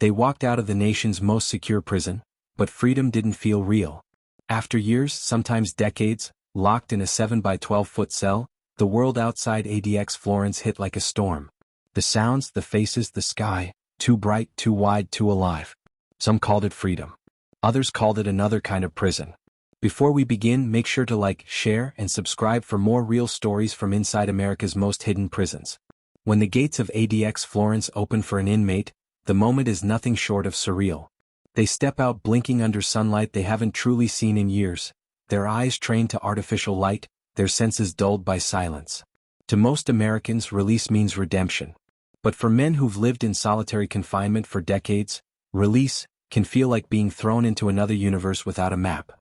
They walked out of the nation's most secure prison, but freedom didn't feel real. After years, sometimes decades, locked in a 7 by 12-foot cell, the world outside ADX Florence hit like a storm. The sounds, the faces, the sky, too bright, too wide, too alive. Some called it freedom. Others called it another kind of prison. Before we begin, make sure to like, share, and subscribe for more real stories from inside America's most hidden prisons. When the gates of ADX Florence open for an inmate, the moment is nothing short of surreal. They step out blinking under sunlight they haven't truly seen in years, their eyes trained to artificial light, their senses dulled by silence. To most Americans, release means redemption. But for men who've lived in solitary confinement for decades, release can feel like being thrown into another universe without a map.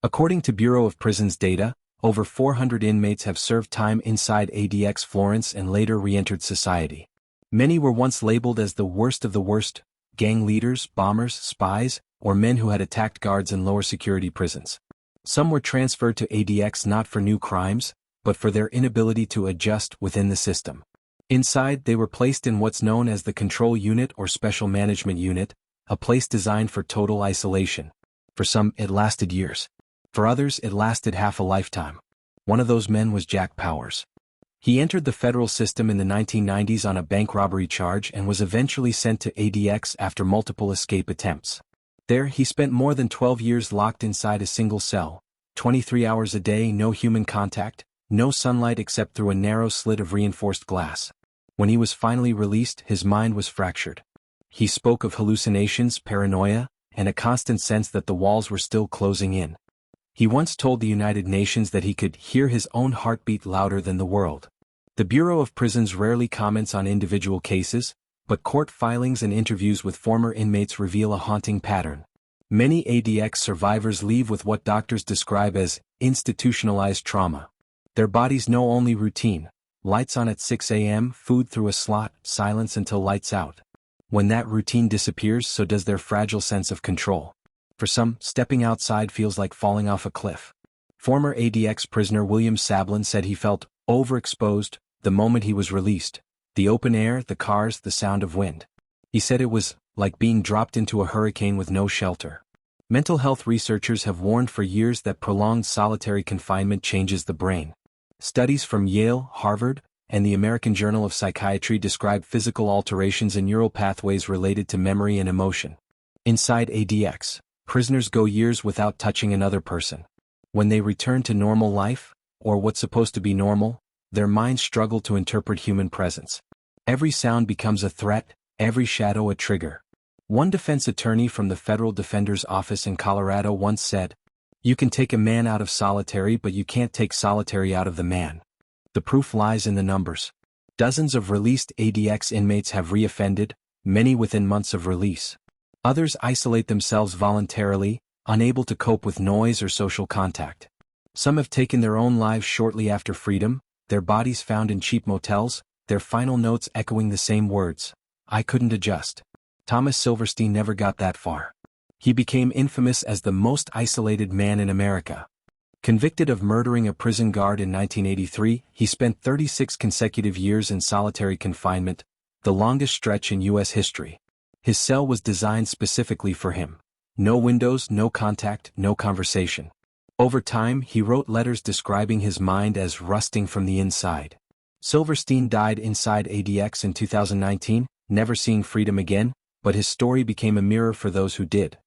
According to Bureau of Prisons data, over 400 inmates have served time inside ADX Florence and later re-entered society. Many were once labeled as the worst of the worst, gang leaders, bombers, spies, or men who had attacked guards in lower security prisons. Some were transferred to ADX not for new crimes, but for their inability to adjust within the system. Inside, they were placed in what's known as the Control Unit or Special Management Unit, a place designed for total isolation. For some, it lasted years. For others, it lasted half a lifetime. One of those men was Jack Powers. He entered the federal system in the 1990s on a bank robbery charge and was eventually sent to ADX after multiple escape attempts. There, he spent more than 12 years locked inside a single cell, 23 hours a day, no human contact, no sunlight except through a narrow slit of reinforced glass. When he was finally released, his mind was fractured. He spoke of hallucinations, paranoia, and a constant sense that the walls were still closing in. He once told the United Nations that he could hear his own heartbeat louder than the world. The Bureau of Prisons rarely comments on individual cases, but court filings and interviews with former inmates reveal a haunting pattern. Many ADX survivors leave with what doctors describe as institutionalized trauma. Their bodies know only routine: lights on at 6 a.m., food through a slot, silence until lights out. When that routine disappears, so does their fragile sense of control. For some, stepping outside feels like falling off a cliff. Former ADX prisoner William Sablin said he felt overexposed the moment he was released. The open air, the cars, the sound of wind. He said it was like being dropped into a hurricane with no shelter. Mental health researchers have warned for years that prolonged solitary confinement changes the brain. Studies from Yale, Harvard, and the American Journal of Psychiatry describe physical alterations in neural pathways related to memory and emotion. Inside ADX, prisoners go years without touching another person. When they return to normal life, or what's supposed to be normal, their minds struggle to interpret human presence. Every sound becomes a threat, every shadow a trigger. One defense attorney from the Federal Defender's Office in Colorado once said, "You can take a man out of solitary, but you can't take solitary out of the man." The proof lies in the numbers. Dozens of released ADX inmates have reoffended, many within months of release. Others isolate themselves voluntarily, unable to cope with noise or social contact. Some have taken their own lives shortly after freedom, their bodies found in cheap motels, their final notes echoing the same words: "I couldn't adjust." Thomas Silverstein never got that far. He became infamous as the most isolated man in America. Convicted of murdering a prison guard in 1983, he spent 36 consecutive years in solitary confinement, the longest stretch in U.S. history. His cell was designed specifically for him. No windows, no contact, no conversation. Over time, he wrote letters describing his mind as rusting from the inside. Silverstein died inside ADX in 2019, never seeing freedom again, but his story became a mirror for those who did.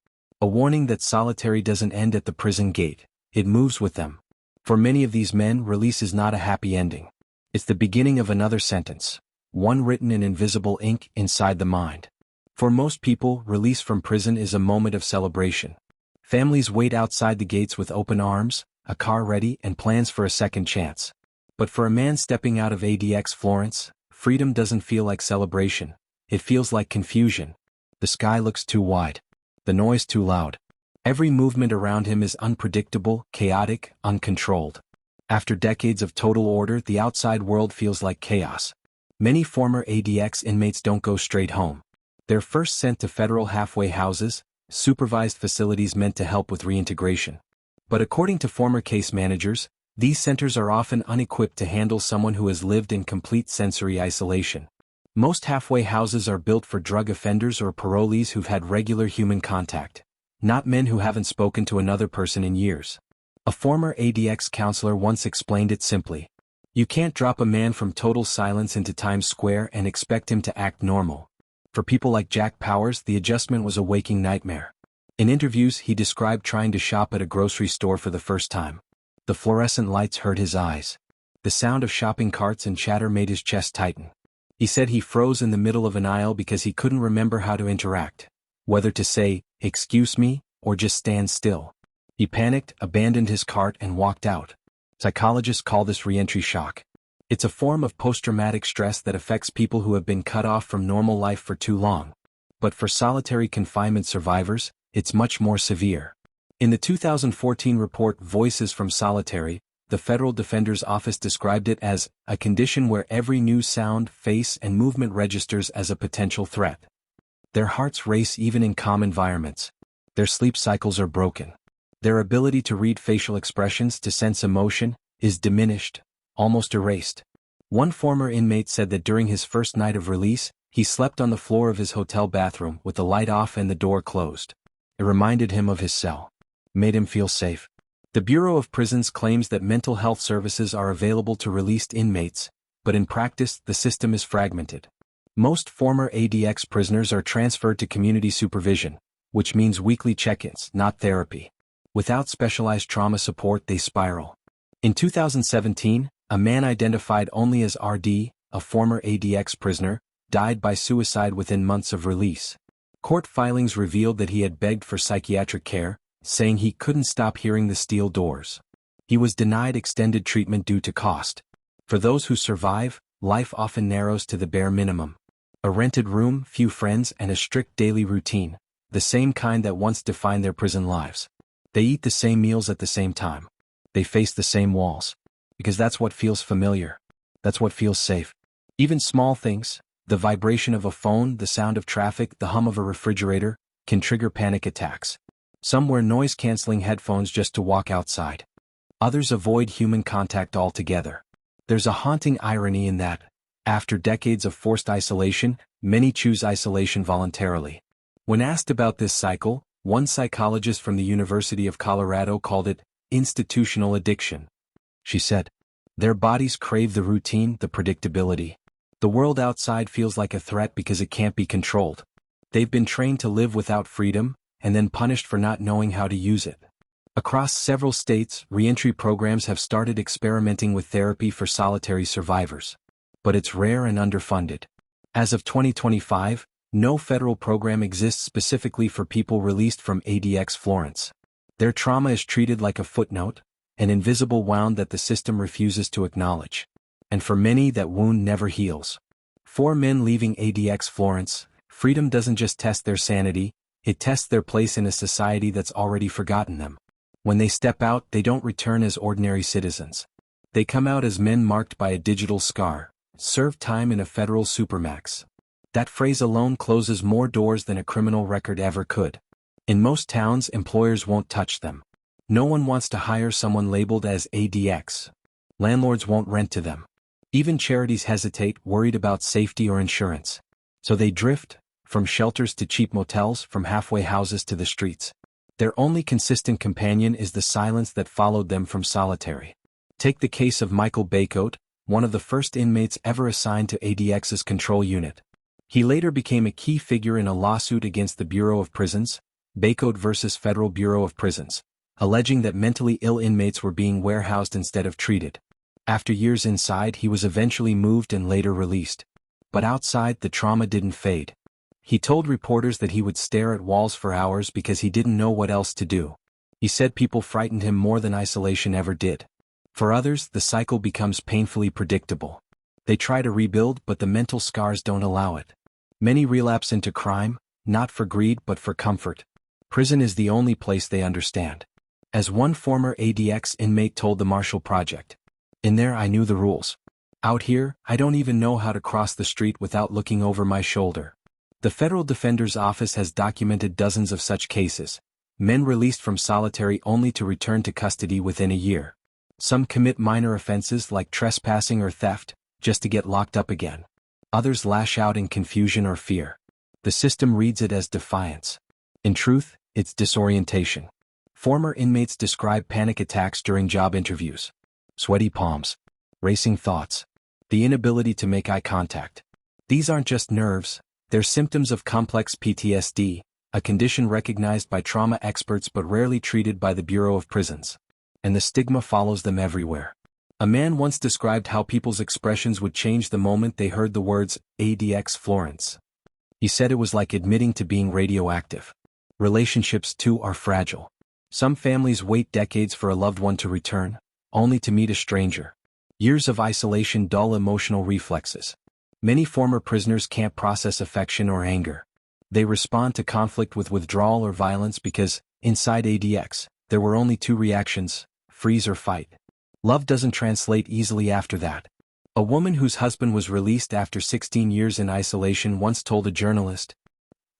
A warning that solitary doesn't end at the prison gate, it moves with them. For many of these men, release is not a happy ending. It's the beginning of another sentence, one written in invisible ink inside the mind. For most people, release from prison is a moment of celebration. Families wait outside the gates with open arms, a car ready, and plans for a second chance. But for a man stepping out of ADX Florence, freedom doesn't feel like celebration. It feels like confusion. The sky looks too wide. The noise too loud. Every movement around him is unpredictable, chaotic, uncontrolled. After decades of total order, the outside world feels like chaos. Many former ADX inmates don't go straight home. They're first sent to federal halfway houses, supervised facilities meant to help with reintegration. But according to former case managers, these centers are often unequipped to handle someone who has lived in complete sensory isolation. Most halfway houses are built for drug offenders or parolees who've had regular human contact, not men who haven't spoken to another person in years. A former ADX counselor once explained it simply. You can't drop a man from total silence into Times Square and expect him to act normal. For people like Jack Powers, the adjustment was a waking nightmare. In interviews, he described trying to shop at a grocery store for the first time. The fluorescent lights hurt his eyes. The sound of shopping carts and chatter made his chest tighten. He said he froze in the middle of an aisle because he couldn't remember how to interact, whether to say, "Excuse me," or just stand still. He panicked, abandoned his cart and walked out. Psychologists call this reentry shock. It's a form of post-traumatic stress that affects people who have been cut off from normal life for too long. But for solitary confinement survivors, it's much more severe. In the 2014 report Voices from Solitary, the Federal Defender's Office described it as a condition where every new sound, face, and movement registers as a potential threat. Their hearts race even in calm environments. Their sleep cycles are broken. Their ability to read facial expressions, to sense emotion, is diminished, almost erased. One former inmate said that during his first night of release, he slept on the floor of his hotel bathroom with the light off and the door closed. It reminded him of his cell. Made him feel safe. The Bureau of Prisons claims that mental health services are available to released inmates, but in practice, the system is fragmented. Most former ADX prisoners are transferred to community supervision, which means weekly check-ins, not therapy. Without specialized trauma support, they spiral. In 2017, a man identified only as RD, a former ADX prisoner, died by suicide within months of release. Court filings revealed that he had begged for psychiatric care, saying he couldn't stop hearing the steel doors. He was denied extended treatment due to cost. For those who survive, life often narrows to the bare minimum. A rented room, few friends, and a strict daily routine, the same kind that once defined their prison lives. They eat the same meals at the same time. They face the same walls. Because that's what feels familiar. That's what feels safe. Even small things, the vibration of a phone, the sound of traffic, the hum of a refrigerator, can trigger panic attacks. Some wear noise-canceling headphones just to walk outside. Others avoid human contact altogether. There's a haunting irony in that, after decades of forced isolation, many choose isolation voluntarily. When asked about this cycle, one psychologist from the University of Colorado called it institutional addiction. She said, "Their bodies crave the routine, the predictability. The world outside feels like a threat because it can't be controlled. They've been trained to live without freedom, and then punished for not knowing how to use it." Across several states, reentry programs have started experimenting with therapy for solitary survivors. But it's rare and underfunded. As of 2025, no federal program exists specifically for people released from ADX Florence. Their trauma is treated like a footnote, an invisible wound that the system refuses to acknowledge. And for many, that wound never heals. For men leaving ADX Florence, freedom doesn't just test their sanity, it tests their place in a society that's already forgotten them. When they step out, they don't return as ordinary citizens. They come out as men marked by a digital scar, served time in a federal Supermax. That phrase alone closes more doors than a criminal record ever could. In most towns, employers won't touch them. No one wants to hire someone labeled as ADX. Landlords won't rent to them. Even charities hesitate, worried about safety or insurance. So they drift, from shelters to cheap motels, from halfway houses to the streets. Their only consistent companion is the silence that followed them from solitary. Take the case of Michael Baycoat, one of the first inmates ever assigned to ADX's control unit. He later became a key figure in a lawsuit against the Bureau of Prisons, Baycoat versus Federal Bureau of Prisons, alleging that mentally ill inmates were being warehoused instead of treated. After years inside, he was eventually moved and later released. But outside, the trauma didn't fade. He told reporters that he would stare at walls for hours because he didn't know what else to do. He said people frightened him more than isolation ever did. For others, the cycle becomes painfully predictable. They try to rebuild, but the mental scars don't allow it. Many relapse into crime, not for greed but for comfort. Prison is the only place they understand. As one former ADX inmate told the Marshall Project, "In there I knew the rules. Out here, I don't even know how to cross the street without looking over my shoulder." The Federal Defender's Office has documented dozens of such cases. Men released from solitary only to return to custody within a year. Some commit minor offenses like trespassing or theft, just to get locked up again. Others lash out in confusion or fear. The system reads it as defiance. In truth, it's disorientation. Former inmates describe panic attacks during job interviews. Sweaty palms. Racing thoughts. The inability to make eye contact. These aren't just nerves, they're symptoms of complex PTSD, a condition recognized by trauma experts but rarely treated by the Bureau of Prisons. And the stigma follows them everywhere. A man once described how people's expressions would change the moment they heard the words ADX Florence. He said it was like admitting to being radioactive. Relationships, too, are fragile. Some families wait decades for a loved one to return, only to meet a stranger. Years of isolation dull emotional reflexes. Many former prisoners can't process affection or anger. They respond to conflict with withdrawal or violence because, inside ADX, there were only two reactions: freeze or fight. Love doesn't translate easily after that. A woman whose husband was released after 16 years in isolation once told a journalist,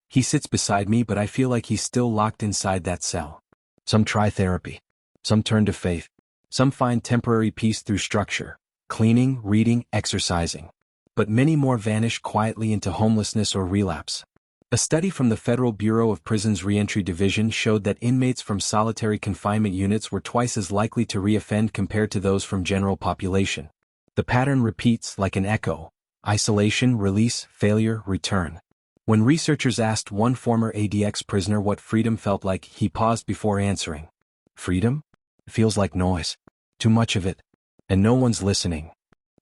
"He sits beside me but I feel like he's still locked inside that cell." Some try therapy. Some turn to faith. Some find temporary peace through structure, cleaning, reading, exercising. But many more vanish quietly into homelessness or relapse. A study from the Federal Bureau of Prisons Reentry Division showed that inmates from solitary confinement units were twice as likely to reoffend compared to those from general population. The pattern repeats like an echo: isolation, release, failure, return. When researchers asked one former ADX prisoner what freedom felt like, he paused before answering. Freedom? It feels like noise. Too much of it. And no one's listening.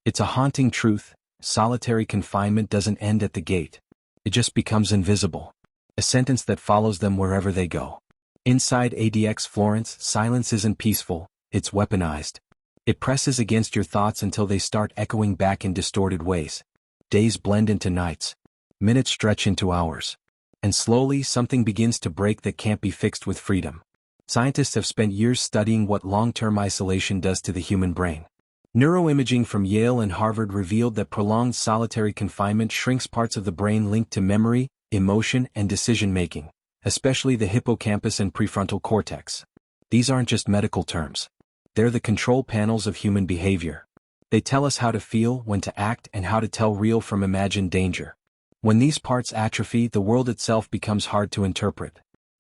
It's a haunting truth: solitary confinement doesn't end at the gate. It just becomes invisible. A sentence that follows them wherever they go. Inside ADX Florence, silence isn't peaceful, it's weaponized. It presses against your thoughts until they start echoing back in distorted ways. Days blend into nights. Minutes stretch into hours. And slowly something begins to break that can't be fixed with freedom. Scientists have spent years studying what long-term isolation does to the human brain. Neuroimaging from Yale and Harvard revealed that prolonged solitary confinement shrinks parts of the brain linked to memory, emotion, and decision-making, especially the hippocampus and prefrontal cortex. These aren't just medical terms. They're the control panels of human behavior. They tell us how to feel, when to act, and how to tell real from imagined danger. When these parts atrophy, the world itself becomes hard to interpret.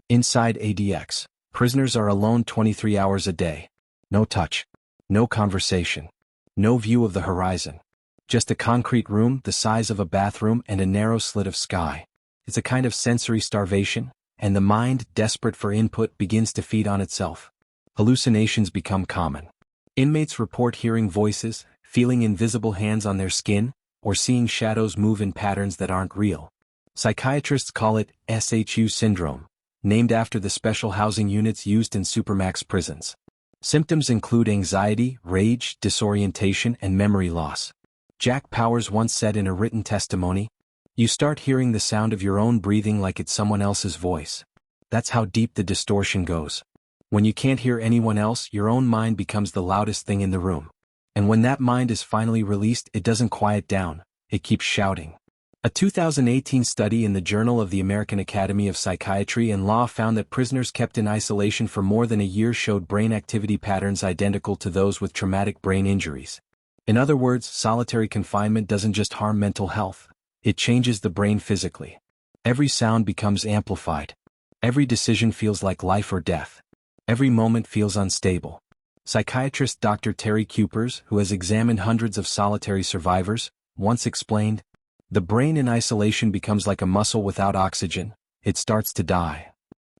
Inside ADX, prisoners are alone 23 hours a day. No touch. No conversation. No view of the horizon. Just a concrete room the size of a bathroom and a narrow slit of sky. It's a kind of sensory starvation, and the mind, desperate for input, begins to feed on itself. Hallucinations become common. Inmates report hearing voices, feeling invisible hands on their skin, or seeing shadows move in patterns that aren't real. Psychiatrists call it SHU syndrome, named after the special housing units used in Supermax prisons. Symptoms include anxiety, rage, disorientation, and memory loss. Jack Powers once said in a written testimony, "You start hearing the sound of your own breathing like it's someone else's voice." That's how deep the distortion goes. When you can't hear anyone else, your own mind becomes the loudest thing in the room. And when that mind is finally released, it doesn't quiet down, it keeps shouting. A 2018 study in the Journal of the American Academy of Psychiatry and Law found that prisoners kept in isolation for more than a year showed brain activity patterns identical to those with traumatic brain injuries. In other words, solitary confinement doesn't just harm mental health, it changes the brain physically. Every sound becomes amplified. Every decision feels like life or death. Every moment feels unstable. Psychiatrist Dr. Terry Kupers, who has examined hundreds of solitary survivors, once explained, "The brain in isolation becomes like a muscle without oxygen, it starts to die."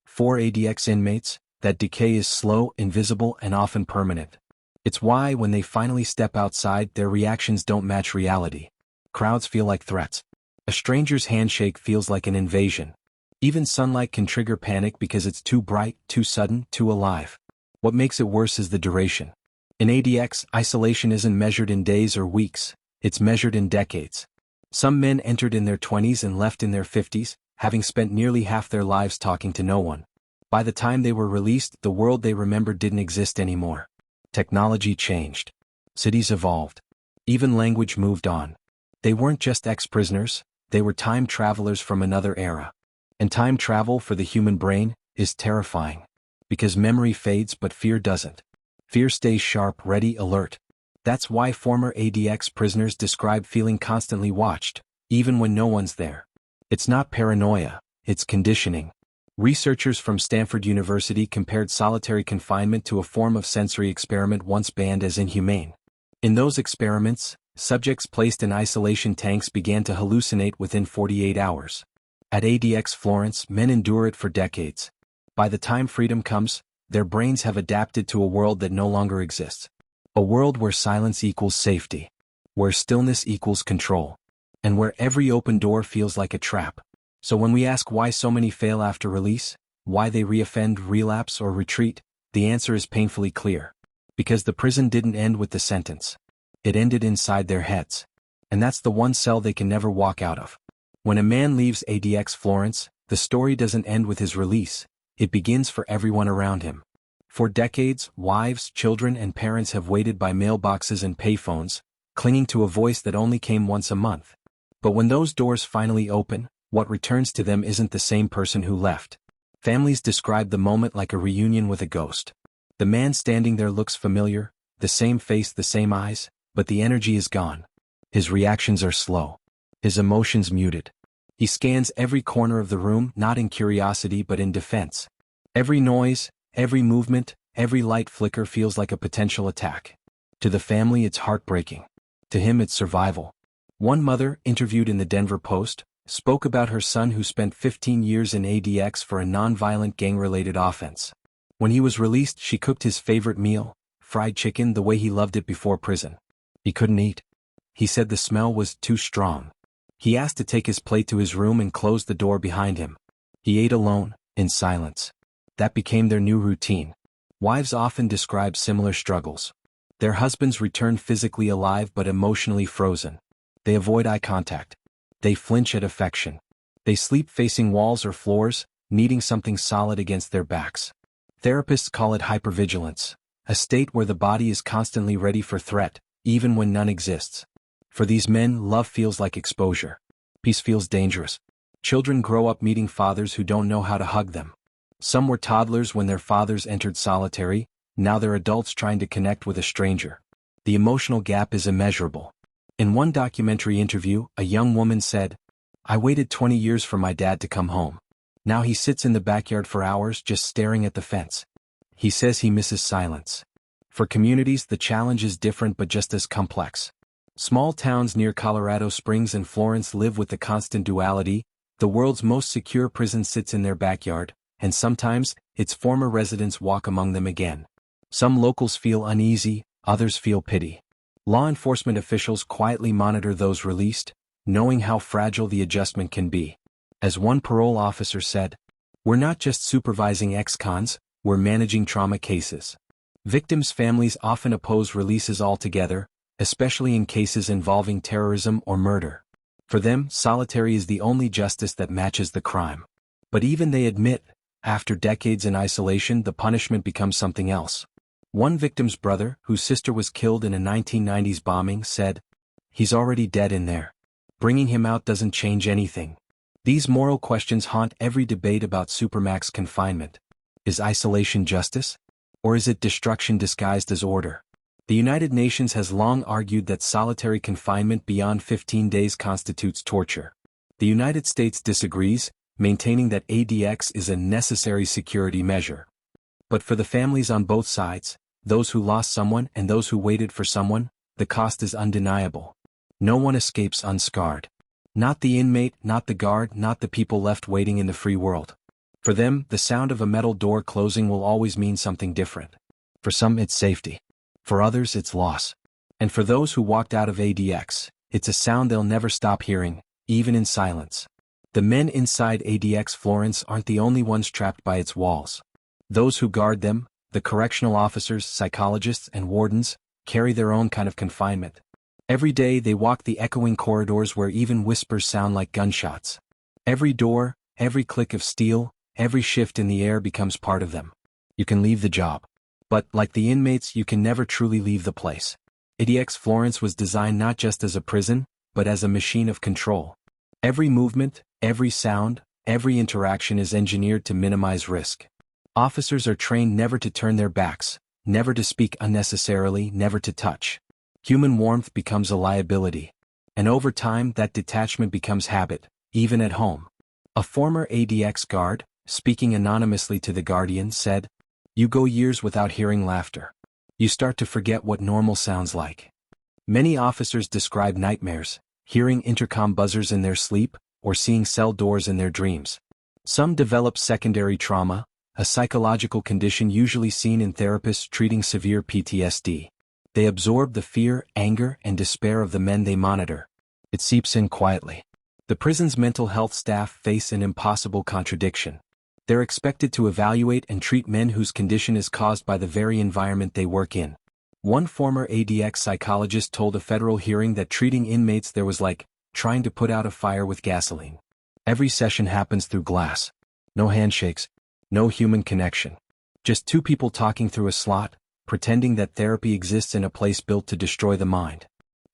For ADX inmates, that decay is slow, invisible, and often permanent. It's why, when they finally step outside, their reactions don't match reality. Crowds feel like threats. A stranger's handshake feels like an invasion. Even sunlight can trigger panic because it's too bright, too sudden, too alive. What makes it worse is the duration. In ADX, isolation isn't measured in days or weeks, it's measured in decades. Some men entered in their 20s and left in their 50s, having spent nearly half their lives talking to no one. By the time they were released, the world they remembered didn't exist anymore. Technology changed. Cities evolved. Even language moved on. They weren't just ex-prisoners, they were time travelers from another era. And time travel, for the human brain, is terrifying. Because memory fades but fear doesn't. Fear stays sharp, ready, alert. That's why former ADX prisoners describe feeling constantly watched, even when no one's there. It's not paranoia, it's conditioning. Researchers from Stanford University compared solitary confinement to a form of sensory experiment once banned as inhumane. In those experiments, subjects placed in isolation tanks began to hallucinate within 48 hours. At ADX Florence, men endure it for decades. By the time freedom comes, their brains have adapted to a world that no longer exists. A world where silence equals safety, where stillness equals control, and where every open door feels like a trap. So when we ask why so many fail after release, why they reoffend, relapse, or retreat, the answer is painfully clear. Because the prison didn't end with the sentence. It ended inside their heads. And that's the one cell they can never walk out of. When a man leaves ADX Florence, the story doesn't end with his release, it begins for everyone around him. For decades, wives, children, and parents have waited by mailboxes and payphones, clinging to a voice that only came once a month. But when those doors finally open, what returns to them isn't the same person who left. Families describe the moment like a reunion with a ghost. The man standing there looks familiar, the same face, the same eyes, but the energy is gone. His reactions are slow. His emotions muted. He scans every corner of the room, not in curiosity but in defense. Every noise, every movement, every light flicker feels like a potential attack. To the family it's heartbreaking. To him it's survival. One mother, interviewed in the Denver Post, spoke about her son who spent 15 years in ADX for a non-violent gang-related offense. When he was released, she cooked his favorite meal, fried chicken, the way he loved it before prison. He couldn't eat. He said the smell was too strong. He asked to take his plate to his room and closed the door behind him. He ate alone, in silence. That became their new routine. Wives often describe similar struggles. Their husbands return physically alive but emotionally frozen. They avoid eye contact. They flinch at affection. They sleep facing walls or floors, needing something solid against their backs. Therapists call it hypervigilance, a state where the body is constantly ready for threat, even when none exists. For these men, love feels like exposure. Peace feels dangerous. Children grow up meeting fathers who don't know how to hug them. Some were toddlers when their fathers entered solitary, now they're adults trying to connect with a stranger. The emotional gap is immeasurable. In one documentary interview, a young woman said, "I waited 20 years for my dad to come home. Now he sits in the backyard for hours just staring at the fence. He says he misses silence." For communities, the challenge is different but just as complex. Small towns near Colorado Springs and Florence live with the constant duality: the world's most secure prison sits in their backyard, and sometimes, its former residents walk among them again. Some locals feel uneasy, others feel pity. Law enforcement officials quietly monitor those released, knowing how fragile the adjustment can be. As one parole officer said, "We're not just supervising ex-cons, we're managing trauma cases." Victims' families often oppose releases altogether, especially in cases involving terrorism or murder. For them, solitary is the only justice that matches the crime. But even they admit, after decades in isolation, the punishment becomes something else. One victim's brother, whose sister was killed in a 1990s bombing, said, "He's already dead in there. Bringing him out doesn't change anything." These moral questions haunt every debate about Supermax confinement. Is isolation justice? Or is it destruction disguised as order? The United Nations has long argued that solitary confinement beyond 15 days constitutes torture. The United States disagrees, maintaining that ADX is a necessary security measure. But for the families on both sides, those who lost someone and those who waited for someone, the cost is undeniable. No one escapes unscarred. Not the inmate, not the guard, not the people left waiting in the free world. For them, the sound of a metal door closing will always mean something different. For some, it's safety. For others, it's loss. And for those who walked out of ADX, it's a sound they'll never stop hearing, even in silence. The men inside ADX Florence aren't the only ones trapped by its walls. Those who guard them, the correctional officers, psychologists, and wardens, carry their own kind of confinement. Every day they walk the echoing corridors where even whispers sound like gunshots. Every door, every click of steel, every shift in the air becomes part of them. You can leave the job. But, like the inmates, you can never truly leave the place. ADX Florence was designed not just as a prison, but as a machine of control. Every movement, every sound, every interaction is engineered to minimize risk. Officers are trained never to turn their backs, never to speak unnecessarily, never to touch. Human warmth becomes a liability. And over time that detachment becomes habit, even at home. A former ADX guard, speaking anonymously to The Guardian, said, "You go years without hearing laughter. You start to forget what normal sounds like." Many officers describe nightmares, hearing intercom buzzers in their sleep, or seeing cell doors in their dreams. Some develop secondary trauma, a psychological condition usually seen in therapists treating severe PTSD. They absorb the fear, anger, and despair of the men they monitor. It seeps in quietly. The prison's mental health staff face an impossible contradiction. They're expected to evaluate and treat men whose condition is caused by the very environment they work in. One former ADX psychologist told a federal hearing that treating inmates there was like trying to put out a fire with gasoline. Every session happens through glass. No handshakes, no human connection. Just two people talking through a slot, pretending that therapy exists in a place built to destroy the mind.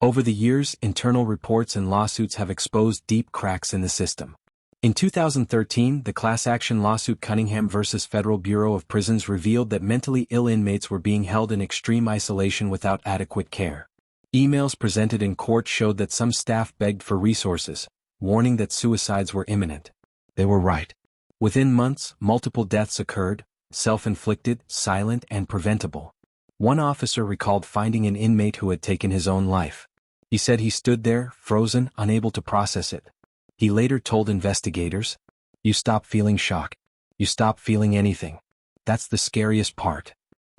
Over the years, internal reports and lawsuits have exposed deep cracks in the system. In 2013, the class action lawsuit Cunningham v. Federal Bureau of Prisons revealed that mentally ill inmates were being held in extreme isolation without adequate care. Emails presented in court showed that some staff begged for resources, warning that suicides were imminent. They were right. Within months, multiple deaths occurred, self-inflicted, silent, and preventable. One officer recalled finding an inmate who had taken his own life. He said he stood there, frozen, unable to process it. He later told investigators, "You stop feeling shock. You stop feeling anything. That's the scariest part."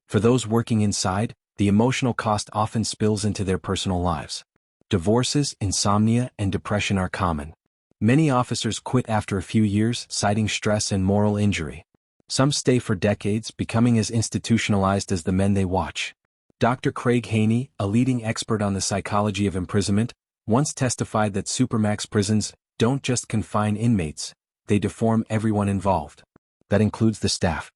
For those working inside, the emotional cost often spills into their personal lives. Divorces, insomnia, and depression are common. Many officers quit after a few years, citing stress and moral injury. Some stay for decades, becoming as institutionalized as the men they watch. Dr. Craig Haney, a leading expert on the psychology of imprisonment, once testified that Supermax prisons don't just confine inmates, they deform everyone involved. That includes the staff.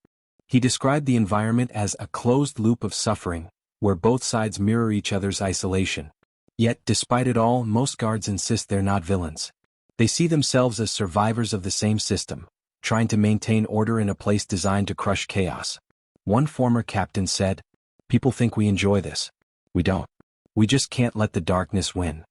He described the environment as a closed loop of suffering, where both sides mirror each other's isolation. Yet, despite it all, most guards insist they're not villains. They see themselves as survivors of the same system, trying to maintain order in a place designed to crush chaos. One former captain said, "People think we enjoy this. We don't. We just can't let the darkness win."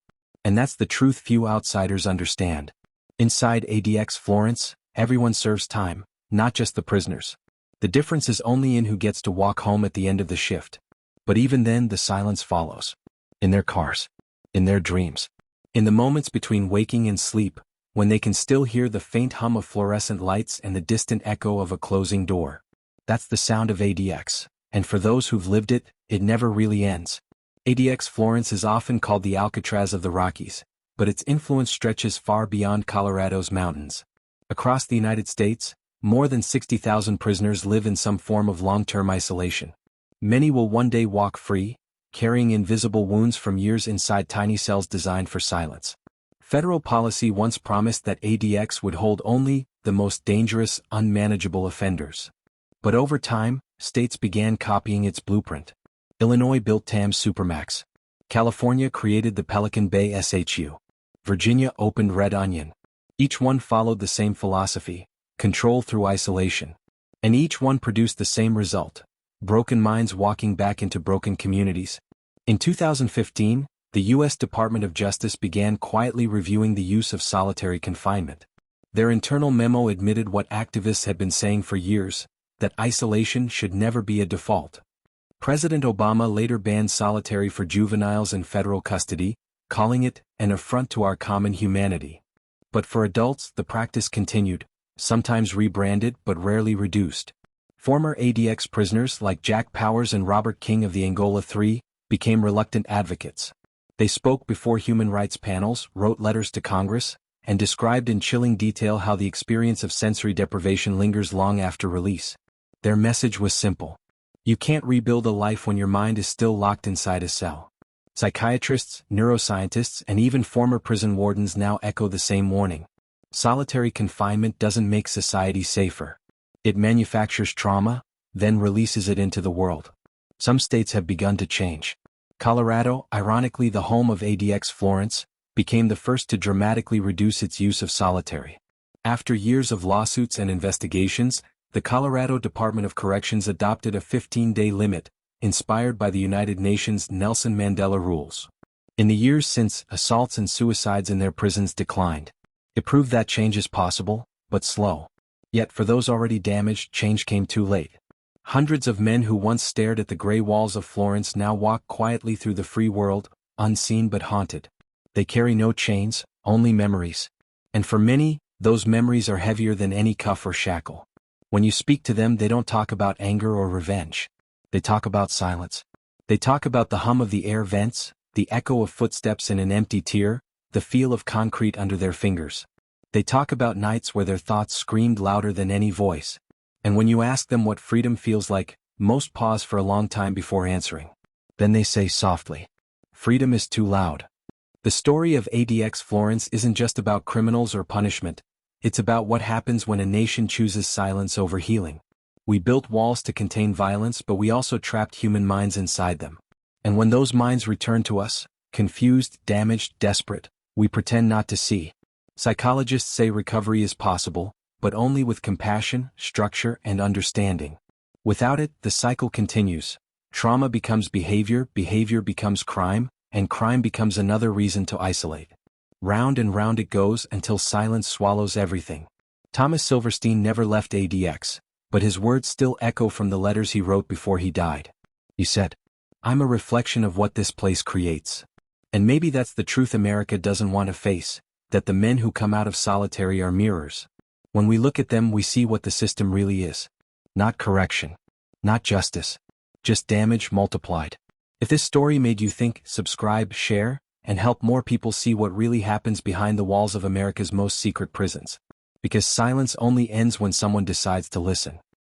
And that's the truth few outsiders understand. Inside ADX Florence, everyone serves time, not just the prisoners. The difference is only in who gets to walk home at the end of the shift. But even then the silence follows. In their cars. In their dreams. In the moments between waking and sleep, when they can still hear the faint hum of fluorescent lights and the distant echo of a closing door. That's the sound of ADX, and for those who've lived it, it never really ends. ADX Florence is often called the Alcatraz of the Rockies, but its influence stretches far beyond Colorado's mountains. Across the United States, more than 60,000 prisoners live in some form of long-term isolation. Many will one day walk free, carrying invisible wounds from years inside tiny cells designed for silence. Federal policy once promised that ADX would hold only the most dangerous, unmanageable offenders. But over time, states began copying its blueprint. Illinois built TAM's Supermax. California created the Pelican Bay SHU. Virginia opened Red Onion. Each one followed the same philosophy, control through isolation. And each one produced the same result: broken minds walking back into broken communities. In 2015, the U.S. Department of Justice began quietly reviewing the use of solitary confinement. Their internal memo admitted what activists had been saying for years, that isolation should never be a default. President Obama later banned solitary for juveniles in federal custody, calling it an affront to our common humanity. But for adults, the practice continued, sometimes rebranded but rarely reduced. Former ADX prisoners like Jack Powers and Robert King of the Angola 3 became reluctant advocates. They spoke before human rights panels, wrote letters to Congress, and described in chilling detail how the experience of sensory deprivation lingers long after release. Their message was simple. You can't rebuild a life when your mind is still locked inside a cell. Psychiatrists, neuroscientists, and even former prison wardens now echo the same warning. Solitary confinement doesn't make society safer. It manufactures trauma, then releases it into the world. Some states have begun to change. Colorado, ironically the home of ADX Florence, became the first to dramatically reduce its use of solitary. After years of lawsuits and investigations, the Colorado Department of Corrections adopted a 15-day limit, inspired by the United Nations Nelson Mandela rules. In the years since, assaults and suicides in their prisons declined. It proved that change is possible, but slow. Yet for those already damaged, change came too late. Hundreds of men who once stared at the gray walls of Florence now walk quietly through the free world, unseen but haunted. They carry no chains, only memories. And for many, those memories are heavier than any cuff or shackle. When you speak to them, they don't talk about anger or revenge. They talk about silence. They talk about the hum of the air vents, the echo of footsteps in an empty tier, the feel of concrete under their fingers. They talk about nights where their thoughts screamed louder than any voice. And when you ask them what freedom feels like, most pause for a long time before answering. Then they say softly, "Freedom is too loud." The story of ADX Florence isn't just about criminals or punishment. It's about what happens when a nation chooses silence over healing. We built walls to contain violence, but we also trapped human minds inside them. And when those minds return to us, confused, damaged, desperate, we pretend not to see. Psychologists say recovery is possible, but only with compassion, structure, and understanding. Without it, the cycle continues. Trauma becomes behavior, behavior becomes crime, and crime becomes another reason to isolate. Round and round it goes until silence swallows everything. Thomas Silverstein never left ADX, but his words still echo from the letters he wrote before he died. He said, "I'm a reflection of what this place creates." And maybe that's the truth America doesn't want to face, that the men who come out of solitary are mirrors. When we look at them, we see what the system really is. Not correction. Not justice. Just damage multiplied. If this story made you think, subscribe, share, and help more people see what really happens behind the walls of America's most secret prisons. Because silence only ends when someone decides to listen.